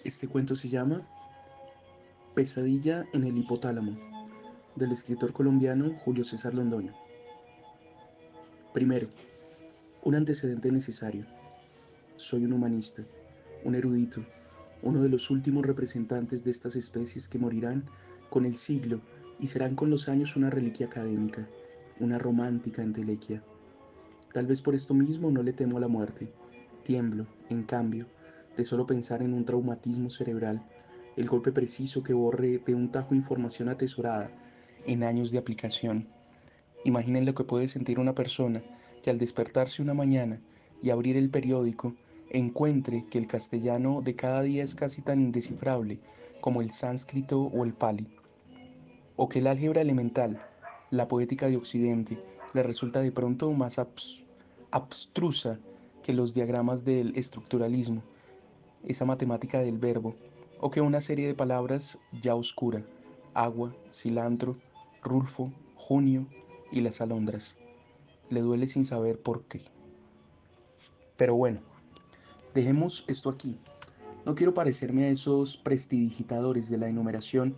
Este cuento se llama Pesadilla en el hipotálamo, del escritor colombiano Julio César Londoño. Primero, un antecedente necesario. Soy un humanista, un erudito, uno de los últimos representantes de estas especies que morirán con el siglo y serán con los años una reliquia académica, una romántica entelequia. Tal vez por esto mismo no le temo a la muerte. Tiemblo, en cambio, de solo pensar en un traumatismo cerebral, el golpe preciso que borre de un tajo información atesorada en años de aplicación. Imaginen lo que puede sentir una persona que al despertarse una mañana y abrir el periódico encuentre que el castellano de cada día es casi tan indescifrable como el sánscrito o el pali, o que el álgebra elemental, la poética de Occidente, le resulta de pronto más abstrusa que los diagramas del estructuralismo, esa matemática del verbo, o que una serie de palabras ya oscura, agua, cilantro, Rulfo, junio y las alondras. Le duele sin saber por qué. Pero bueno, dejemos esto aquí. No quiero parecerme a esos prestidigitadores de la enumeración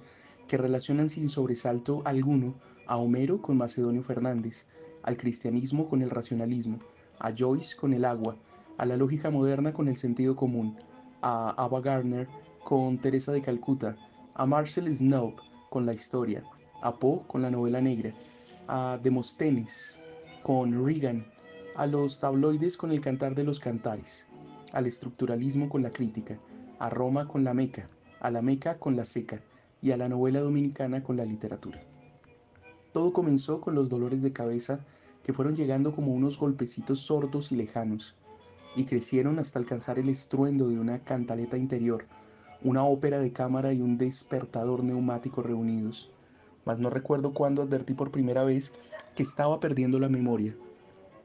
que relacionan sin sobresalto alguno a Homero con Macedonio Fernández, al cristianismo con el racionalismo, a Joyce con el agua, a la lógica moderna con el sentido común, a Ava Gardner con Teresa de Calcuta, a Marcel Snow con la historia, a Poe con la novela negra, a Demóstenes con Reagan, a los tabloides con el cantar de los cantares, al estructuralismo con la crítica, a Roma con la Meca, a la Meca con la seca y a la novela dominicana con la literatura. Todo comenzó con los dolores de cabeza que fueron llegando como unos golpecitos sordos y lejanos, y crecieron hasta alcanzar el estruendo de una cantaleta interior, una ópera de cámara y un despertador neumático reunidos. Mas no recuerdo cuándo advertí por primera vez que estaba perdiendo la memoria.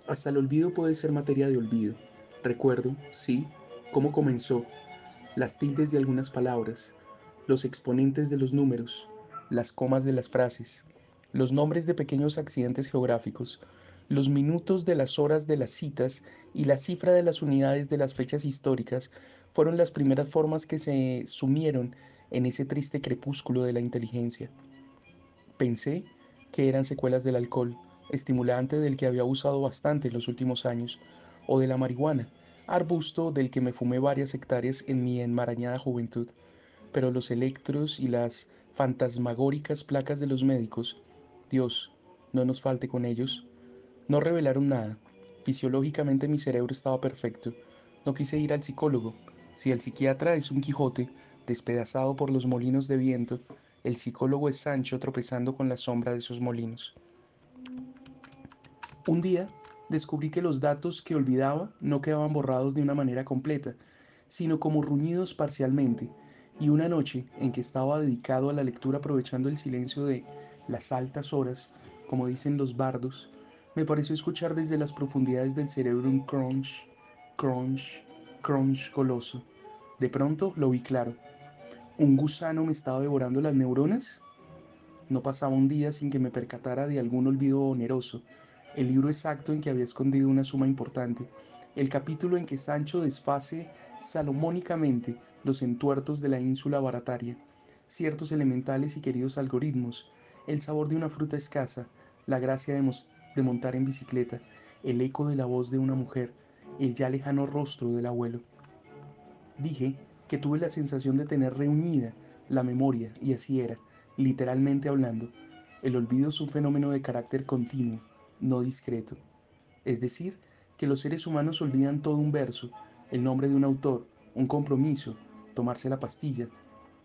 Hasta el olvido puede ser materia de olvido. Recuerdo, sí, cómo comenzó, las tildes de algunas palabras, los exponentes de los números, las comas de las frases, los nombres de pequeños accidentes geográficos, los minutos de las horas de las citas y la cifra de las unidades de las fechas históricas fueron las primeras formas que se sumieron en ese triste crepúsculo de la inteligencia. Pensé que eran secuelas del alcohol, estimulante del que había usado bastante en los últimos años, o de la marihuana, arbusto del que me fumé varias hectáreas en mi enmarañada juventud, pero los electros y las fantasmagóricas placas de los médicos, Dios, no nos falte con ellos, no revelaron nada. Fisiológicamente mi cerebro estaba perfecto. No quise ir al psicólogo. Si el psiquiatra es un Quijote, despedazado por los molinos de viento, el psicólogo es Sancho tropezando con la sombra de esos molinos. Un día descubrí que los datos que olvidaba no quedaban borrados de una manera completa, sino como ruñidos parcialmente, y una noche en que estaba dedicado a la lectura aprovechando el silencio de las altas horas, como dicen los bardos, me pareció escuchar desde las profundidades del cerebro un crunch, crunch, crunch goloso. De pronto lo vi claro. ¿Un gusano me estaba devorando las neuronas? No pasaba un día sin que me percatara de algún olvido oneroso, el libro exacto en que había escondido una suma importante, el capítulo en que Sancho desface salomónicamente los entuertos de la ínsula barataria, ciertos elementales y queridos algoritmos, el sabor de una fruta escasa, la gracia de montar en bicicleta, el eco de la voz de una mujer, el ya lejano rostro del abuelo. Dije que tuve la sensación de tener reunida la memoria, y así era, literalmente hablando. El olvido es un fenómeno de carácter continuo, no discreto. Es decir, que los seres humanos olvidan todo un verso, el nombre de un autor, un compromiso, tomarse la pastilla,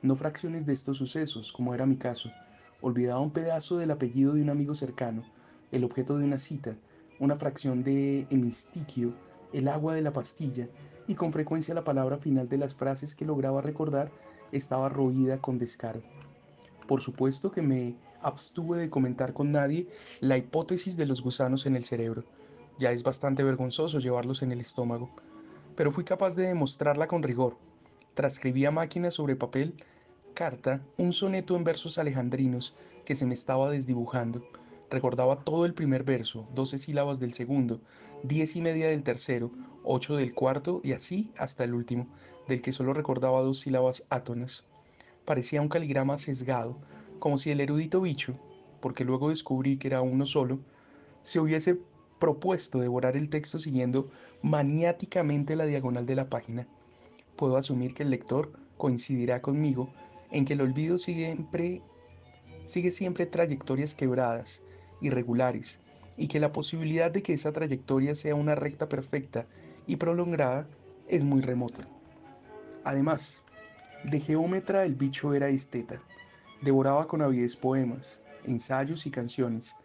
no fracciones de estos sucesos, como era mi caso. Olvidaba un pedazo del apellido de un amigo cercano, el objeto de una cita, una fracción de hemistiquio, el agua de la pastilla, y con frecuencia la palabra final de las frases que lograba recordar estaba roída con descaro. Por supuesto que me abstuve de comentar con nadie la hipótesis de los gusanos en el cerebro. Ya es bastante vergonzoso llevarlos en el estómago, pero fui capaz de demostrarla con rigor. Transcribí a máquina sobre papel carta un soneto en versos alejandrinos que se me estaba desdibujando. Recordaba todo el primer verso, 12 sílabas del segundo, 10 y media del tercero, 8 del cuarto y así hasta el último, del que solo recordaba 2 sílabas átonas. Parecía un caligrama sesgado, como si el erudito bicho, porque luego descubrí que era uno solo, se hubiese propuesto devorar el texto siguiendo maniáticamente la diagonal de la página. Puedo asumir que el lector coincidirá conmigo en que el olvido sigue siempre trayectorias quebradas, irregulares, y que la posibilidad de que esa trayectoria sea una recta perfecta y prolongada es muy remota. Además, de geómetra el bicho era esteta. Devoraba con avidez poemas, ensayos y canciones.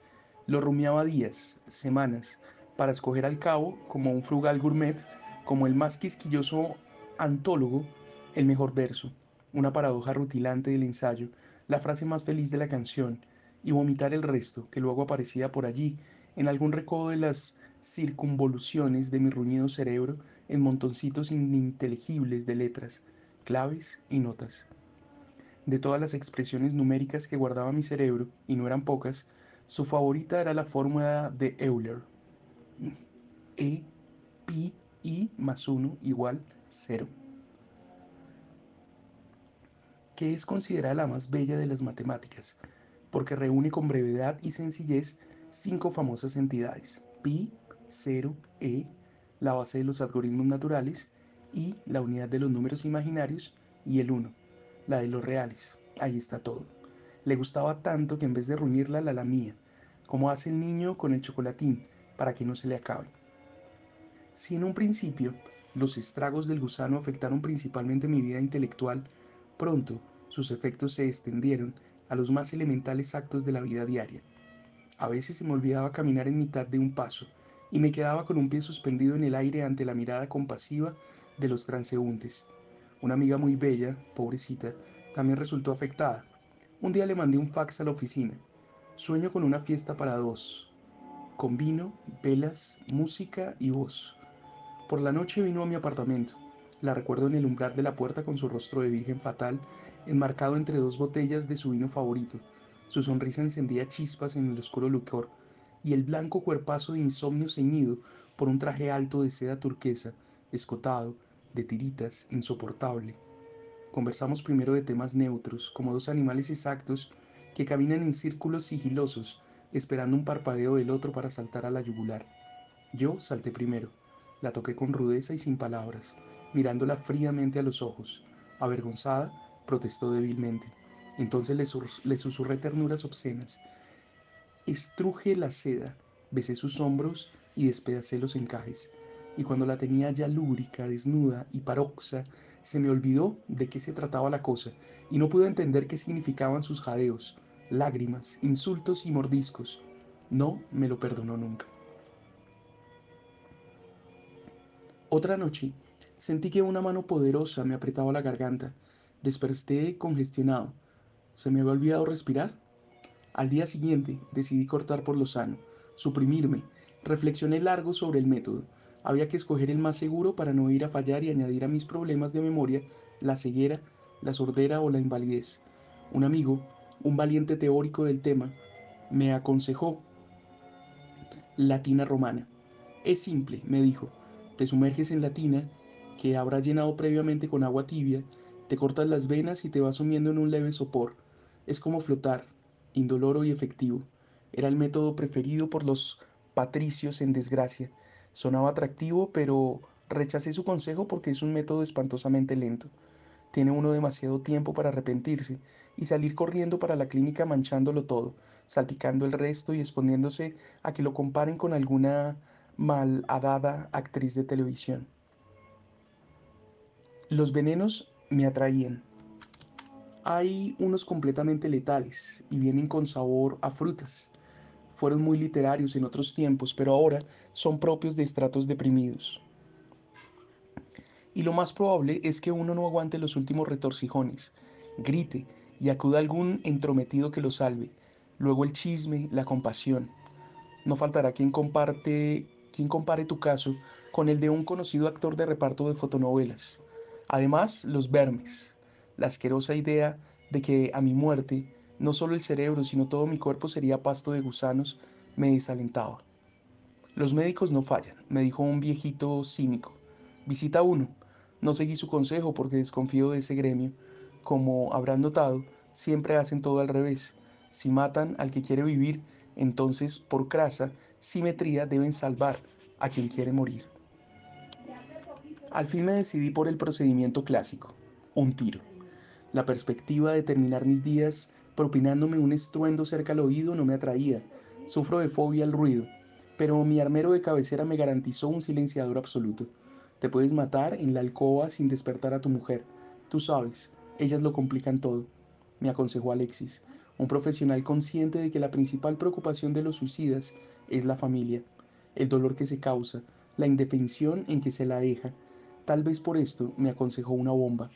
Lo rumiaba días, semanas, para escoger al cabo, como un frugal gourmet, como el más quisquilloso antólogo, el mejor verso, una paradoja rutilante del ensayo, la frase más feliz de la canción, y vomitar el resto, que luego aparecía por allí, en algún recodo de las circunvoluciones de mi ruñido cerebro, en montoncitos ininteligibles de letras, claves y notas. De todas las expresiones numéricas que guardaba mi cerebro, y no eran pocas, su favorita era la fórmula de Euler. E, pi, i más 1 igual 0, que es considerada la más bella de las matemáticas, porque reúne con brevedad y sencillez 5 famosas entidades: pi, 0, e, la base de los algoritmos naturales, y la unidad de los números imaginarios, y el 1, la de los reales. Ahí está todo. Le gustaba tanto que en vez de ruñirla la lamía, como hace el niño con el chocolatín, para que no se le acabe. Si en un principio los estragos del gusano afectaron principalmente mi vida intelectual, pronto sus efectos se extendieron a los más elementales actos de la vida diaria. A veces se me olvidaba caminar en mitad de un paso y me quedaba con un pie suspendido en el aire ante la mirada compasiva de los transeúntes. Una amiga muy bella, pobrecita, también resultó afectada. Un día le mandé un fax a la oficina. Sueño con una fiesta para dos, con vino, velas, música y voz. Por la noche vino a mi apartamento. La recuerdo en el umbral de la puerta con su rostro de virgen fatal, enmarcado entre 2 botellas de su vino favorito. Su sonrisa encendía chispas en el oscuro licor, y el blanco cuerpazo de insomnio ceñido por un traje alto de seda turquesa, escotado, de tiritas, insoportable. Conversamos primero de temas neutros, como dos animales exactos que caminan en círculos sigilosos, esperando un parpadeo del otro para saltar a la yugular. Yo salté primero. La toqué con rudeza y sin palabras, mirándola fríamente a los ojos. Avergonzada, protestó débilmente. Entonces le susurré ternuras obscenas. Estruje la seda, besé sus hombros y despedacé los encajes. Y cuando la tenía ya lúbrica, desnuda y paroxa, se me olvidó de qué se trataba la cosa, y no pude entender qué significaban sus jadeos, lágrimas, insultos y mordiscos. No me lo perdonó nunca. Otra noche, sentí que una mano poderosa me apretaba la garganta. Desperté congestionado. ¿Se me había olvidado respirar? Al día siguiente, decidí cortar por lo sano, suprimirme. Reflexioné largo sobre el método. Había que escoger el más seguro para no ir a fallar y añadir a mis problemas de memoria la ceguera, la sordera o la invalidez. Un amigo, un valiente teórico del tema, me aconsejó la tina romana. Es simple, me dijo. Te sumerges en la tina, que habrás llenado previamente con agua tibia, te cortas las venas y te vas sumiendo en un leve sopor. Es como flotar, indoloro y efectivo. Era el método preferido por los patricios en desgracia. Sonaba atractivo, pero rechacé su consejo porque es un método espantosamente lento. Tiene uno demasiado tiempo para arrepentirse y salir corriendo para la clínica manchándolo todo, salpicando el resto y exponiéndose a que lo comparen con alguna malhadada actriz de televisión. Los venenos me atraían. Hay unos completamente letales y vienen con sabor a frutas. Fueron muy literarios en otros tiempos, pero ahora son propios de estratos deprimidos. Y lo más probable es que uno no aguante los últimos retorcijones, grite y acuda algún entrometido que lo salve. Luego el chisme, la compasión. No faltará quien compare tu caso con el de un conocido actor de reparto de fotonovelas. Además, los vermes, la asquerosa idea de que a mi muerte No solo el cerebro, sino todo mi cuerpo sería pasto de gusanos, me desalentaba. Los médicos no fallan, me dijo un viejito cínico. Visita uno. No seguí su consejo porque desconfío de ese gremio. Como habrán notado, siempre hacen todo al revés. Si matan al que quiere vivir, entonces por crasa simetría deben salvar a quien quiere morir. Al fin me decidí por el procedimiento clásico, un tiro. La perspectiva de terminar mis días propinándome un estruendo cerca al oído no me atraía. Sufro de fobia al ruido, pero mi armero de cabecera me garantizó un silenciador absoluto. Te puedes matar en la alcoba sin despertar a tu mujer. Tú sabes, ellas lo complican todo, me aconsejó Alexis, un profesional consciente de que la principal preocupación de los suicidas es la familia, el dolor que se causa, la indefensión en que se la deja. Tal vez por esto me aconsejó una bomba.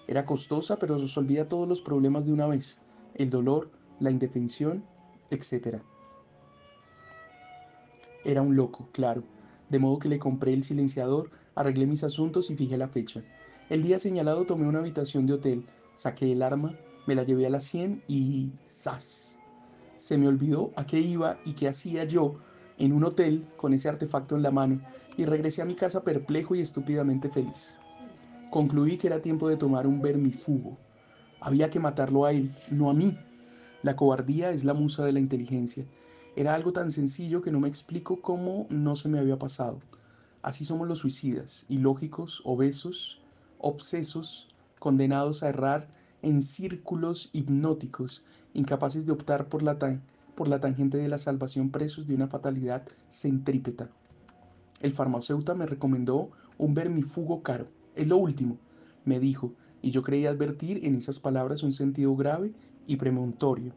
Era costosa, pero resolvía todos los problemas de una vez: el dolor, la indefensión, etc. Era un loco, claro, de modo que le compré el silenciador, arreglé mis asuntos y fijé la fecha. El día señalado tomé una habitación de hotel, saqué el arma, me la llevé a la 100 y ¡zas! Se me olvidó a qué iba y qué hacía yo en un hotel con ese artefacto en la mano, y regresé a mi casa perplejo y estúpidamente feliz. Concluí que era tiempo de tomar un vermifugo. Había que matarlo a él, no a mí. La cobardía es la musa de la inteligencia. Era algo tan sencillo que no me explico cómo no se me había pasado. Así somos los suicidas, ilógicos, obesos, obsesos, condenados a errar en círculos hipnóticos, incapaces de optar por la tangente de la salvación, presos de una fatalidad centrípeta. El farmacéutico me recomendó un vermifugo caro. Es lo último, me dijo, y yo creí advertir en esas palabras un sentido grave y premonitorio.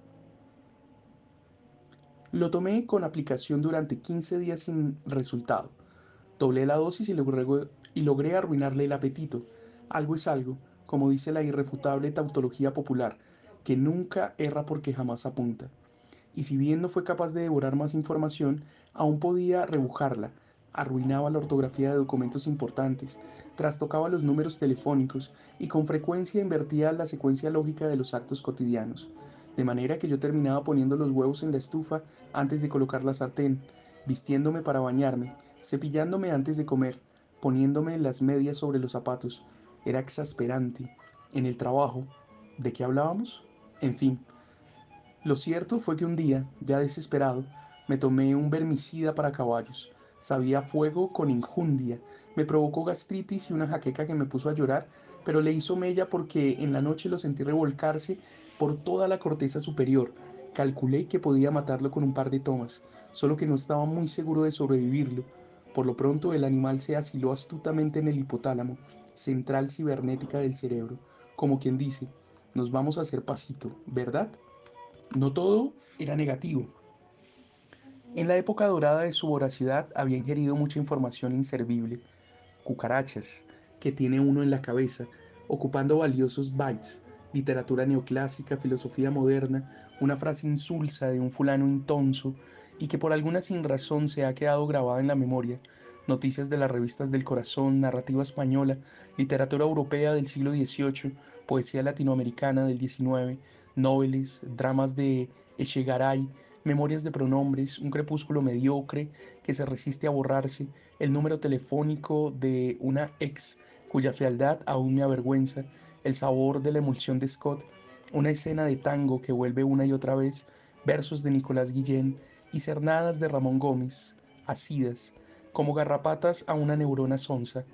Lo tomé con aplicación durante 15 días sin resultado. Doblé la dosis y logré arruinarle el apetito. Algo es algo, como dice la irrefutable tautología popular, que nunca erra porque jamás apunta. Y si bien no fue capaz de devorar más información, aún podía rebujarla. Arruinaba la ortografía de documentos importantes, trastocaba los números telefónicos y con frecuencia invertía la secuencia lógica de los actos cotidianos, de manera que yo terminaba poniendo los huevos en la estufa antes de colocar la sartén, vistiéndome para bañarme, cepillándome antes de comer, poniéndome las medias sobre los zapatos. Era exasperante. En el trabajo, ¿de qué hablábamos? En fin, lo cierto fue que un día, ya desesperado, me tomé un vermicida para caballos. Sabía a fuego con injundia, me provocó gastritis y una jaqueca que me puso a llorar, pero le hizo mella porque en la noche lo sentí revolcarse por toda la corteza superior. Calculé que podía matarlo con un par de tomas, solo que no estaba muy seguro de sobrevivirlo. Por lo pronto el animal se asiló astutamente en el hipotálamo, central cibernética del cerebro, como quien dice: nos vamos a hacer pasito, ¿verdad? No todo era negativo. En la época dorada de su voracidad había ingerido mucha información inservible, cucarachas, que tiene uno en la cabeza, ocupando valiosos bytes: literatura neoclásica, filosofía moderna, una frase insulsa de un fulano intonso y que por alguna sinrazón se ha quedado grabada en la memoria, noticias de las revistas del corazón, narrativa española, literatura europea del siglo XVIII, poesía latinoamericana del XIX, noveles, dramas de Echegaray, memorias de pronombres, un crepúsculo mediocre que se resiste a borrarse, el número telefónico de una ex cuya fealdad aún me avergüenza, el sabor de la emulsión de Scott, una escena de tango que vuelve una y otra vez, versos de Nicolás Guillén y cernadas de Ramón Gómez, asidas, como garrapatas a una neurona sonsa.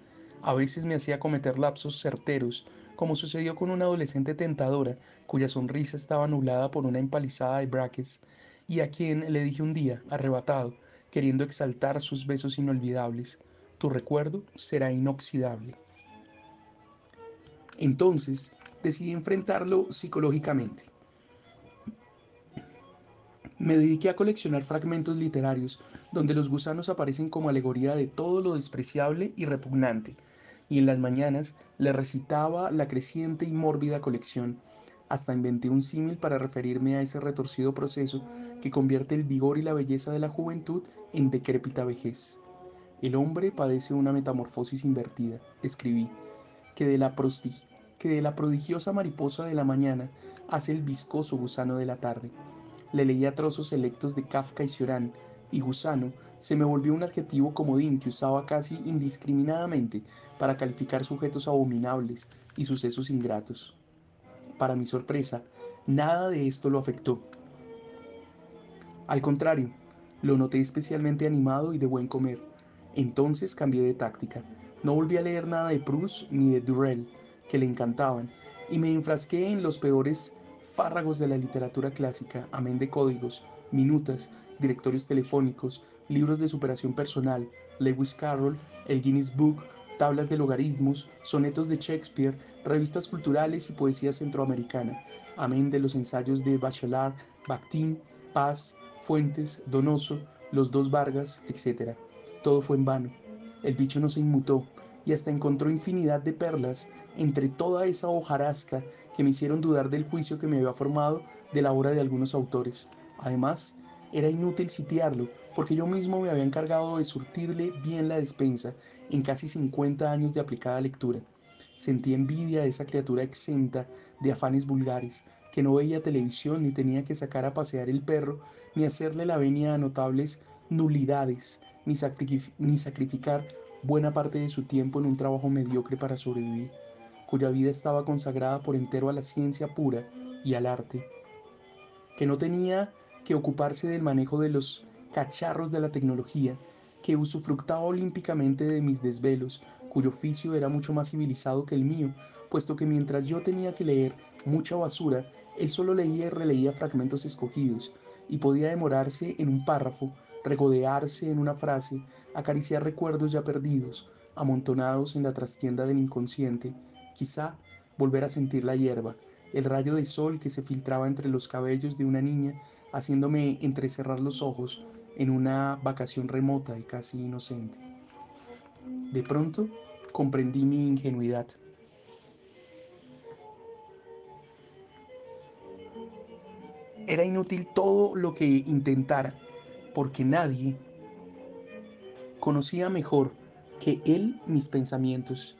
A veces me hacía cometer lapsos certeros, como sucedió con una adolescente tentadora cuya sonrisa estaba nublada por una empalizada de brackets, y a quien le dije un día, arrebatado, queriendo exaltar sus besos inolvidables: tu recuerdo será inoxidable. Entonces decidí enfrentarlo psicológicamente. Me dediqué a coleccionar fragmentos literarios donde los gusanos aparecen como alegoría de todo lo despreciable y repugnante, y en las mañanas le recitaba la creciente y mórbida colección. Hasta inventé un símil para referirme a ese retorcido proceso que convierte el vigor y la belleza de la juventud en decrépita vejez. El hombre padece una metamorfosis invertida, escribí, que de la que de la prodigiosa mariposa de la mañana hace el viscoso gusano de la tarde. Le leía trozos selectos de Kafka y Cioran, y gusano se me volvió un adjetivo comodín que usaba casi indiscriminadamente para calificar sujetos abominables y sucesos ingratos. Para mi sorpresa, nada de esto lo afectó. Al contrario, lo noté especialmente animado y de buen comer. Entonces cambié de táctica. No volví a leer nada de Proust ni de Durrell, que le encantaban, y me enfrasqué en los peores fárragos de la literatura clásica, amén de códigos, minutas, directorios telefónicos, libros de superación personal, Lewis Carroll, el Guinness Book, tablas de logaritmos, sonetos de Shakespeare, revistas culturales y poesía centroamericana, amén de los ensayos de Bachelard, Bakhtin, Paz, Fuentes, Donoso, los dos Vargas, etc. Todo fue en vano. El bicho no se inmutó y hasta encontró infinidad de perlas entre toda esa hojarasca que me hicieron dudar del juicio que me había formado de la obra de algunos autores. Además, era inútil sitiarlo, porque yo mismo me había encargado de surtirle bien la despensa en casi 50 años de aplicada lectura. Sentí envidia de esa criatura exenta de afanes vulgares, que no veía televisión ni tenía que sacar a pasear el perro, ni hacerle la venia a notables nulidades, ni sacrificar buena parte de su tiempo en un trabajo mediocre para sobrevivir, cuya vida estaba consagrada por entero a la ciencia pura y al arte, que no tenía que ocuparse del manejo de los cacharros de la tecnología, que usufructaba olímpicamente de mis desvelos, cuyo oficio era mucho más civilizado que el mío, puesto que mientras yo tenía que leer mucha basura, él solo leía y releía fragmentos escogidos, y podía demorarse en un párrafo, regodearse en una frase, acariciar recuerdos ya perdidos, amontonados en la trastienda del inconsciente, quizá volver a sentir la hierba, el rayo de sol que se filtraba entre los cabellos de una niña, haciéndome entrecerrar los ojos en una vacación remota y casi inocente. De pronto comprendí mi ingenuidad. Era inútil todo lo que intentara, porque nadie conocía mejor que él mis pensamientos.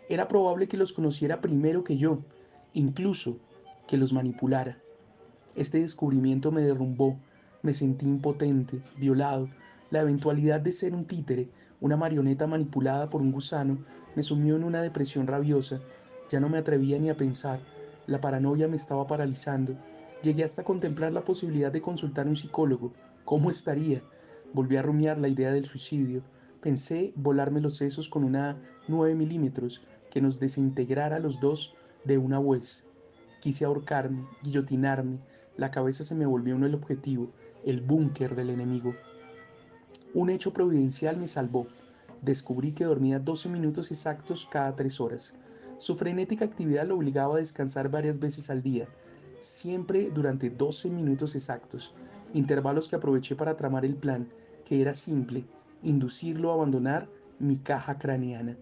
Era probable que los conociera primero que yo, incluso que los manipulara. Este descubrimiento me derrumbó, me sentí impotente, violado. La eventualidad de ser un títere, una marioneta manipulada por un gusano, me sumió en una depresión rabiosa. Ya no me atrevía ni a pensar. La paranoia me estaba paralizando. Llegué hasta contemplar la posibilidad de consultar a un psicólogo. ¿Cómo estaría? Volví a rumiar la idea del suicidio. Pensé volarme los sesos con una 9 milímetros que nos desintegrara a los dos de una vez. Quise ahorcarme, guillotinarme. La cabeza se me volvió el objetivo, el búnker del enemigo. Un hecho providencial me salvó. Descubrí que dormía 12 minutos exactos cada 3 horas. Su frenética actividad lo obligaba a descansar varias veces al día, siempre durante 12 minutos exactos, intervalos que aproveché para tramar el plan, que era simple, inducirlo a abandonar mi caja craneana.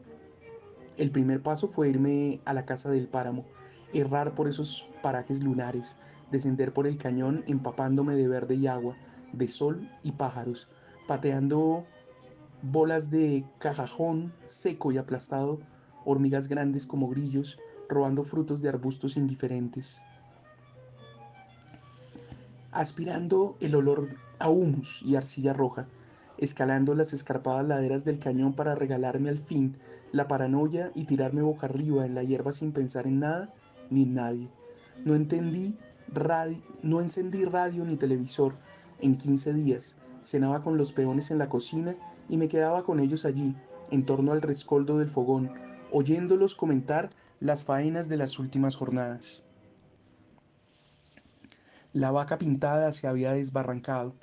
El primer paso fue irme a la casa del páramo, errar por esos parajes lunares, descender por el cañón empapándome de verde y agua, de sol y pájaros, pateando bolas de cajajón seco y aplastado, hormigas grandes como grillos, robando frutos de arbustos indiferentes, aspirando el olor a humus y arcilla roja, escalando las escarpadas laderas del cañón para regalarme al fin la paranoia y tirarme boca arriba en la hierba sin pensar en nada ni en nadie. No no encendí radio ni televisor en 15 días. Cenaba con los peones en la cocina y me quedaba con ellos allí, en torno al rescoldo del fogón, oyéndolos comentar las faenas de las últimas jornadas. La vaca pintada se había desbarrancado.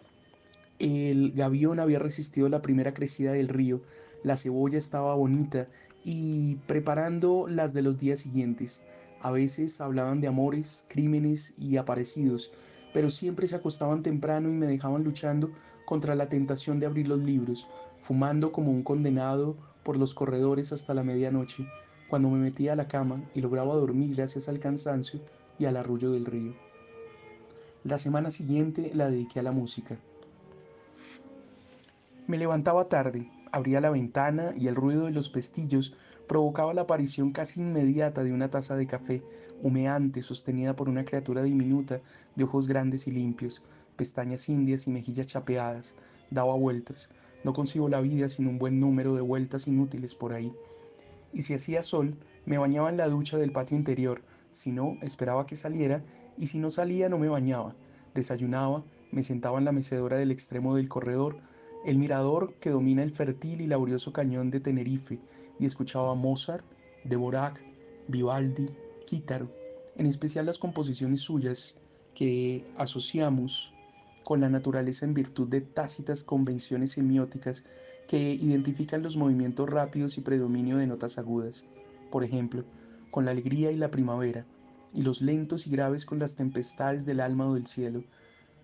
El gavión había resistido la primera crecida del río, la cebolla estaba bonita y preparando las de los días siguientes. A veces hablaban de amores, crímenes y aparecidos, pero siempre se acostaban temprano y me dejaban luchando contra la tentación de abrir los libros, fumando como un condenado por los corredores hasta la medianoche, cuando me metía a la cama y lograba dormir gracias al cansancio y al arrullo del río. La semana siguiente la dediqué a la música. Me levantaba tarde, Abría la ventana y el ruido de los pestillos provocaba la aparición casi inmediata de una taza de café, humeante, sostenida por una criatura diminuta de ojos grandes y limpios, pestañas indias y mejillas chapeadas. Daba vueltas. No concibo la vida sin un buen número de vueltas inútiles por ahí. Y si hacía sol, me bañaba en la ducha del patio interior, si no, esperaba que saliera, y si no salía, no me bañaba. Desayunaba, me sentaba en la mecedora del extremo del corredor, el mirador que domina el fértil y laborioso cañón de Tenerife, y escuchaba Mozart, Dvorak, Vivaldi, Kítharo, en especial las composiciones suyas que asociamos con la naturaleza en virtud de tácitas convenciones semióticas que identifican los movimientos rápidos y predominio de notas agudas, por ejemplo, con la alegría y la primavera, y los lentos y graves con las tempestades del alma o del cielo.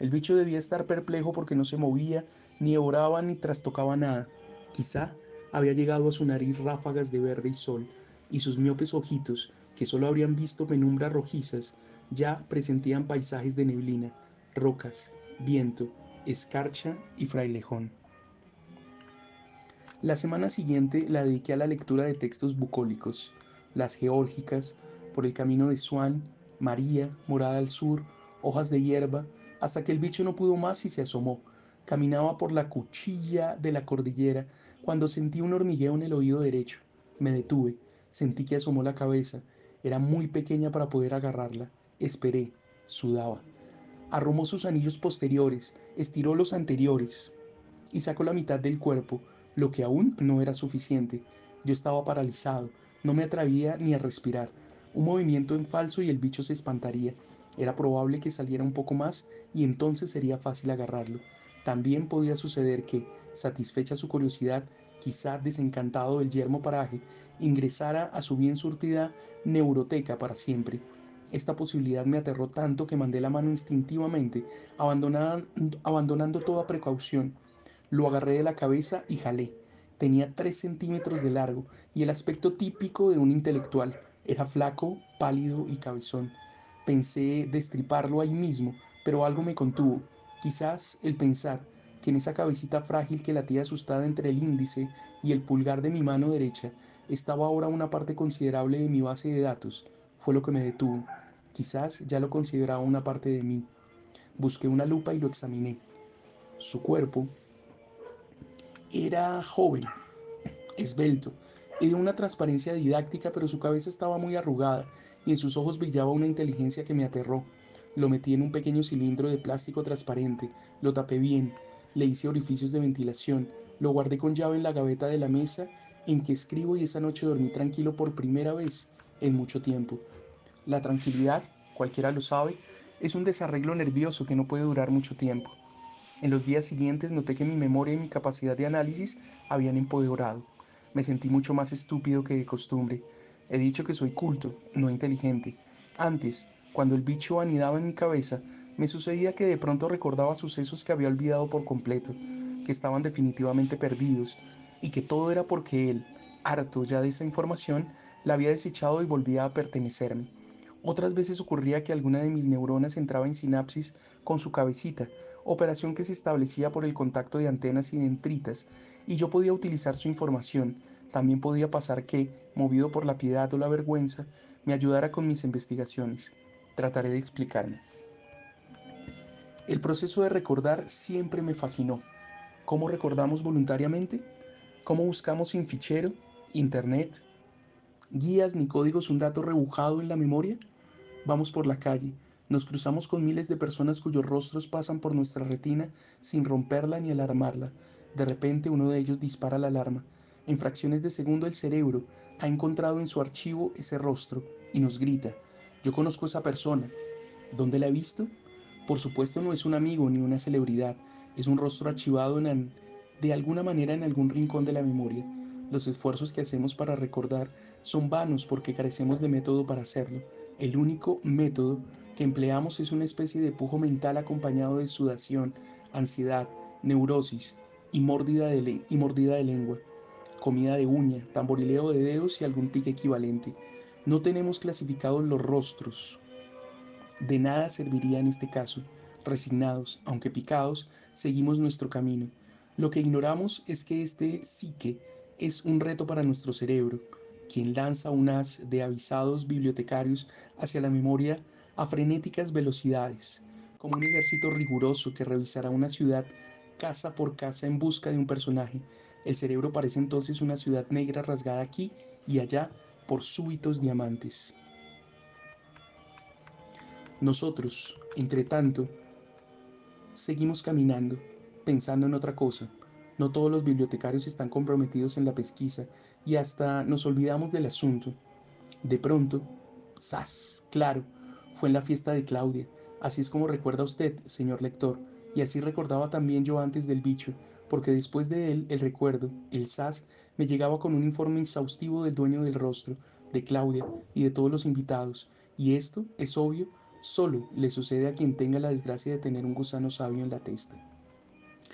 El bicho debía estar perplejo porque no se movía, ni oraba ni trastocaba nada. Quizá había llegado a su nariz ráfagas de verde y sol, y sus miopes ojitos, que solo habrían visto penumbras rojizas, ya presentían paisajes de neblina, rocas, viento, escarcha y frailejón. La semana siguiente la dediqué a la lectura de textos bucólicos, las geórgicas, por el camino de Swan, María, morada al sur, hojas de hierba, hasta que el bicho no pudo más y se asomó. Caminaba por la cuchilla de la cordillera cuando sentí un hormigueo en el oído derecho. Me detuve, sentí que asomó la cabeza. Era muy pequeña para poder agarrarla. Esperé, sudaba. Arrumó sus anillos posteriores, estiró los anteriores y sacó la mitad del cuerpo, lo que aún no era suficiente. Yo estaba paralizado, no me atrevía ni a respirar. Un movimiento en falso y el bicho se espantaría. Era probable que saliera un poco más y entonces sería fácil agarrarlo. También podía suceder que, satisfecha su curiosidad, quizá desencantado del yermo paraje, ingresara a su bien surtida neuroteca para siempre. Esta posibilidad me aterró tanto que mandé la mano instintivamente, abandonando toda precaución. Lo agarré de la cabeza y jalé. Tenía 3 centímetros de largo y el aspecto típico de un intelectual. Era flaco, pálido y cabezón. Pensé destriparlo ahí mismo, pero algo me contuvo. Quizás el pensar que en esa cabecita frágil que latía asustada entre el índice y el pulgar de mi mano derecha estaba ahora una parte considerable de mi base de datos, fue lo que me detuvo. Quizás ya lo consideraba una parte de mí. Busqué una lupa y lo examiné. Su cuerpo era joven, esbelto y de una transparencia didáctica, pero su cabeza estaba muy arrugada y en sus ojos brillaba una inteligencia que me aterró. Lo metí en un pequeño cilindro de plástico transparente, lo tapé bien, le hice orificios de ventilación, lo guardé con llave en la gaveta de la mesa en que escribo y esa noche dormí tranquilo por primera vez en mucho tiempo. La tranquilidad, cualquiera lo sabe, es un desarreglo nervioso que no puede durar mucho tiempo. En los días siguientes noté que mi memoria y mi capacidad de análisis habían empeorado. Me sentí mucho más estúpido que de costumbre. He dicho que soy culto, no inteligente. Antes, cuando el bicho anidaba en mi cabeza, me sucedía que de pronto recordaba sucesos que había olvidado por completo, que estaban definitivamente perdidos, y que todo era porque él, harto ya de esa información, la había desechado y volvía a pertenecerme. Otras veces ocurría que alguna de mis neuronas entraba en sinapsis con su cabecita, operación que se establecía por el contacto de antenas y dendritas, y yo podía utilizar su información. También podía pasar que, movido por la piedad o la vergüenza, me ayudara con mis investigaciones. Trataré de explicarme. El proceso de recordar siempre me fascinó. ¿Cómo recordamos voluntariamente? ¿Cómo buscamos sin fichero, internet, guías ni códigos un dato rebujado en la memoria? Vamos por la calle, nos cruzamos con miles de personas cuyos rostros pasan por nuestra retina sin romperla ni alarmarla. De repente uno de ellos dispara la alarma. En fracciones de segundo el cerebro ha encontrado en su archivo ese rostro y nos grita: yo conozco a esa persona. ¿Dónde la he visto? Por supuesto no es un amigo ni una celebridad, es un rostro archivado de alguna manera en algún rincón de la memoria. Los esfuerzos que hacemos para recordar son vanos porque carecemos de método para hacerlo. El único método que empleamos es una especie de pujo mental acompañado de sudación, ansiedad, neurosis y mordida de lengua, comida de uña, tamborileo de dedos y algún tic equivalente. No tenemos clasificados los rostros. De nada serviría en este caso. Resignados, aunque picados, seguimos nuestro camino. Lo que ignoramos es que este psique es un reto para nuestro cerebro, quien lanza un haz de avisados bibliotecarios hacia la memoria a frenéticas velocidades, como un ejército riguroso que revisará una ciudad casa por casa en busca de un personaje. El cerebro parece entonces una ciudad negra rasgada aquí y allá por súbitos diamantes. Nosotros, entre tanto, seguimos caminando, pensando en otra cosa. No todos los bibliotecarios están comprometidos en la pesquisa y hasta nos olvidamos del asunto. De pronto, ¡zas! Claro, fue en la fiesta de Claudia. Así es como recuerda usted, señor lector, y así recordaba también yo antes del bicho, porque después de él, el recuerdo, el sas, me llegaba con un informe exhaustivo del dueño del rostro, de Claudia y de todos los invitados, y esto, es obvio, solo le sucede a quien tenga la desgracia de tener un gusano sabio en la testa.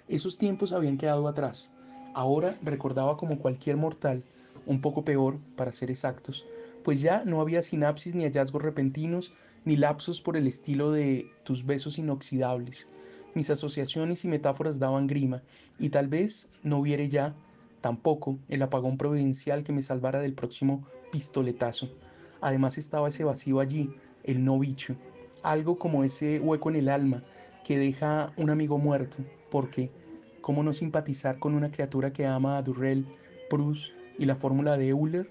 Esos tiempos habían quedado atrás. Ahora recordaba como cualquier mortal, un poco peor, para ser exactos, pues ya no había sinapsis ni hallazgos repentinos, ni lapsos por el estilo de tus besos inoxidables. Mis asociaciones y metáforas daban grima, y tal vez no hubiera ya, tampoco, el apagón providencial que me salvara del próximo pistoletazo. Además estaba ese vacío allí, el no bicho, algo como ese hueco en el alma que deja un amigo muerto, porque ¿cómo no simpatizar con una criatura que ama a Durrell, Proust y la fórmula de Euler?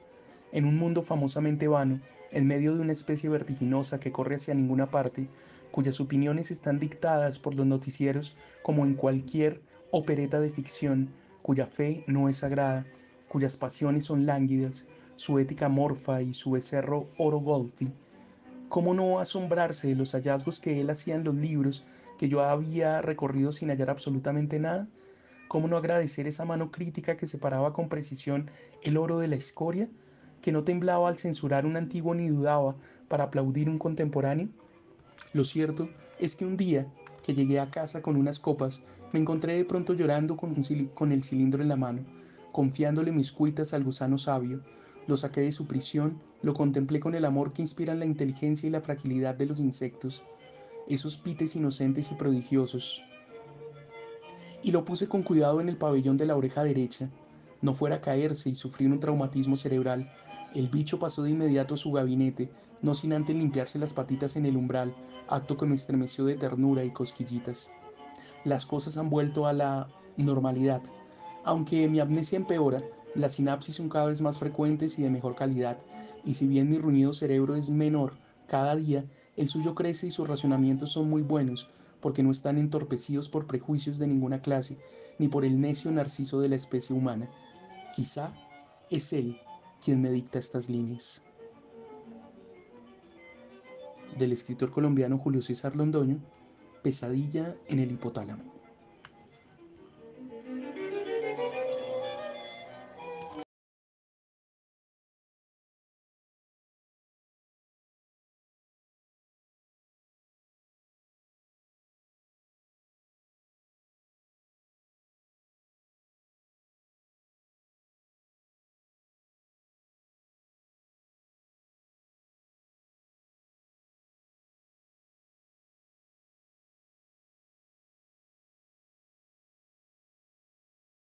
En un mundo famosamente vano, en medio de una especie vertiginosa que corre hacia ninguna parte, cuyas opiniones están dictadas por los noticieros como en cualquier opereta de ficción, cuya fe no es sagrada, cuyas pasiones son lánguidas, su ética morfa y su becerro oro golfi. ¿Cómo no asombrarse de los hallazgos que él hacía en los libros que yo había recorrido sin hallar absolutamente nada? ¿Cómo no agradecer esa mano crítica que separaba con precisión el oro de la escoria, que no temblaba al censurar un antiguo ni dudaba para aplaudir un contemporáneo? Lo cierto es que un día que llegué a casa con unas copas, me encontré de pronto llorando con el cilindro en la mano, confiándole mis cuitas al gusano sabio. Lo saqué de su prisión, lo contemplé con el amor que inspiran la inteligencia y la fragilidad de los insectos, esos pites inocentes y prodigiosos, y lo puse con cuidado en el pabellón de la oreja derecha. No fuera a caerse y sufrir un traumatismo cerebral. El bicho pasó de inmediato a su gabinete, no sin antes limpiarse las patitas en el umbral, acto que me estremeció de ternura y cosquillitas. Las cosas han vuelto a la normalidad. Aunque mi amnesia empeora, las sinapsis son cada vez más frecuentes y de mejor calidad, y si bien mi ruñido cerebro es menor cada día, el suyo crece y sus razonamientos son muy buenos, porque no están entorpecidos por prejuicios de ninguna clase, ni por el necio narciso de la especie humana. Quizá es él quien me dicta estas líneas. Del escritor colombiano Julio César Londoño, Pesadilla en el hipotálamo.